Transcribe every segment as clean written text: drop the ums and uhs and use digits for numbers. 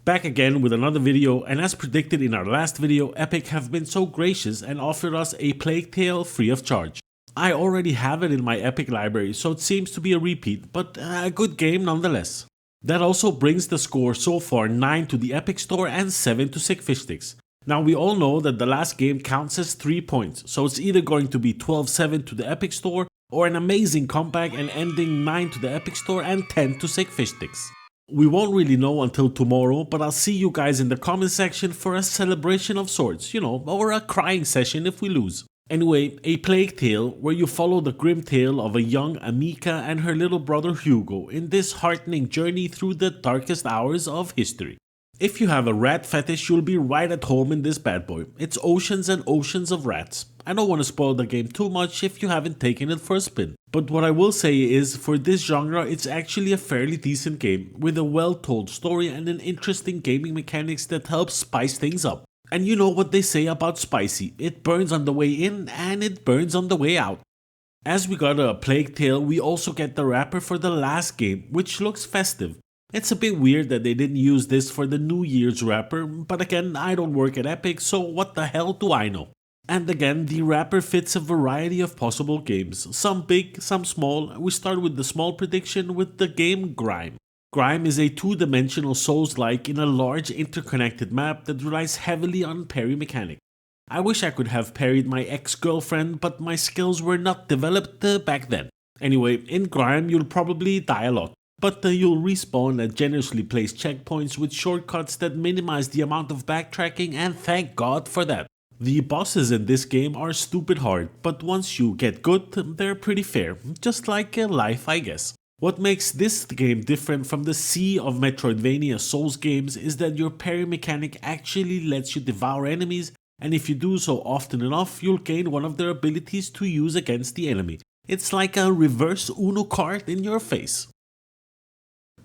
Back again with another video, and as predicted in our last video, Epic have been so gracious and offered us a Plague Tale free of charge. I already have it in my Epic library, so it seems to be a repeat, but a good game nonetheless. That also brings the score so far 9 to the Epic Store and 7 to Sick Fish Sticks. Now we all know that the last game counts as 3 points, so it's either going to be 12-7 to the Epic Store or an amazing comeback and ending 9 to the Epic Store and 10 to Sick Fish Sticks. We won't really know until tomorrow, but I'll see you guys in the comment section for a celebration of sorts, or a crying session if we lose. Anyway, a Plague Tale where you follow the grim tale of a young Amika and her little brother Hugo in this heartening journey through the darkest hours of history. If you have a rat fetish, you'll be right at home in this bad boy. It's oceans and oceans of rats. I don't want to spoil the game too much if you haven't taken it for a spin. But what I will say is, for this genre, it's actually a fairly decent game with a well-told story and an interesting gaming mechanics that helps spice things up. And you know what they say about spicy, it burns on the way in and it burns on the way out. As we got a Plague Tale, we also get the wrapper for the last game, which looks festive. It's a bit weird that they didn't use this for the New Year's wrapper, but again, I don't work at Epic, so what the hell do I know? And again, the wrapper fits a variety of possible games, some big, some small. We start with the small prediction with the game Grime. Grime is a two-dimensional Souls-like in a large interconnected map that relies heavily on parry mechanic. I wish I could have parried my ex-girlfriend, but my skills were not developed back then. Anyway, in Grime you'll probably die a lot. But you'll respawn at generously placed checkpoints with shortcuts that minimize the amount of backtracking, and thank God for that. The bosses in this game are stupid hard, but once you get good, they're pretty fair, just like life I guess. What makes this game different from the sea of Metroidvania Souls games is that your parry mechanic actually lets you devour enemies, and if you do so often enough, you'll gain one of their abilities to use against the enemy. It's like a reverse Uno card in your face.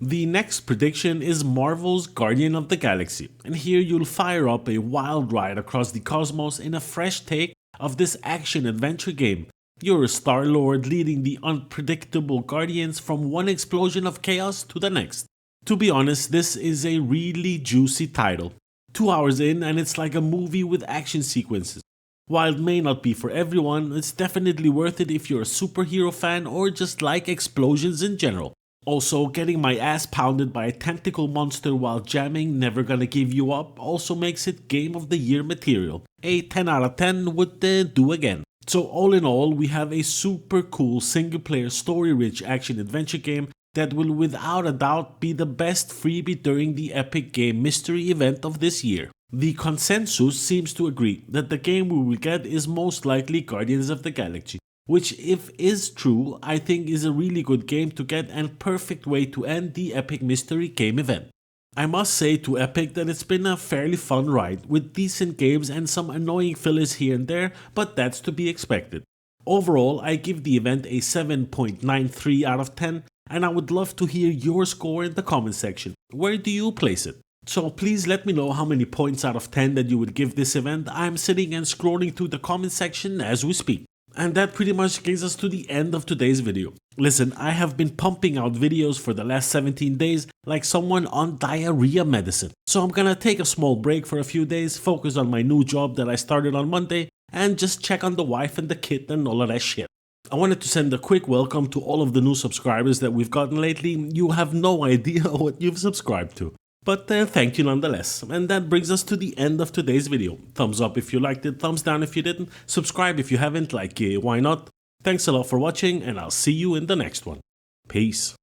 The next prediction is Marvel's Guardian of the Galaxy, and here you'll fire up a wild ride across the cosmos in a fresh take of this action-adventure game. You're a Star-Lord leading the unpredictable Guardians from one explosion of chaos to the next. To be honest, this is a really juicy title. 2 hours in and it's like a movie with action sequences. While it may not be for everyone, it's definitely worth it if you're a superhero fan or just like explosions in general. Also, getting my ass pounded by a tentacle monster while jamming Never Gonna Give You Up also makes it Game of the Year material. A 10 out of 10 would do again. So all in all, we have a super cool single player story rich action adventure game that will without a doubt be the best freebie during the Epic Game Mystery event of this year. The consensus seems to agree that the game we will get is most likely Guardians of the Galaxy. Which, if is true, I think is a really good game to get and perfect way to end the Epic Mystery Game event. I must say to Epic that it's been a fairly fun ride, with decent games and some annoying fillers here and there, but that's to be expected. Overall, I give the event a 7.93 out of 10, and I would love to hear your score in the comment section. Where do you place it? So please let me know how many points out of 10 that you would give this event. I'm sitting and scrolling through the comment section as we speak. And that pretty much brings us to the end of today's video. Listen, I have been pumping out videos for the last 17 days like someone on diarrhea medicine. So I'm gonna take a small break for a few days, focus on my new job that I started on Monday, and just check on the wife and the kid and all of that shit. I wanted to send a quick welcome to all of the new subscribers that we've gotten lately. You have no idea what you've subscribed to. But thank you nonetheless. And that brings us to the end of today's video. Thumbs up if you liked it, thumbs down if you didn't, subscribe if you haven't, why not? Thanks a lot for watching and I'll see you in the next one. Peace.